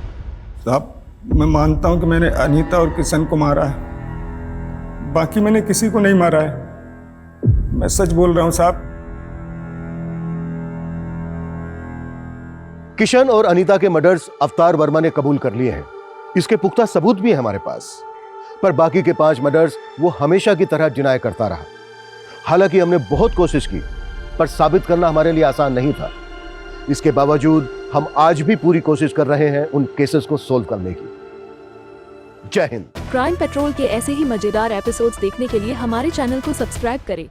साहब, मैं मानता हूं कि मैंने अनीता और किशन को मारा है, बाकी मैंने किसी को नहीं मारा है। मैं सच बोल रहा हूं साहब। किशन और अनीता के मर्डर्स अवतार वर्मा ने कबूल कर लिए हैं, इसके पुख्ता सबूत भी है हमारे पास। पर बाकी के 5 मर्डर्स वो हमेशा की तरह डिनाई करता रहा। हालांकि हमने बहुत कोशिश की, पर साबित करना हमारे लिए आसान नहीं था। इसके बावजूद हम आज भी पूरी कोशिश कर रहे हैं उन केसेस को सोल्व करने की। जय हिंद। क्राइम पेट्रोल के ऐसे ही मजेदार एपिसोड्स देखने के लिए हमारे चैनल को सब्सक्राइब करें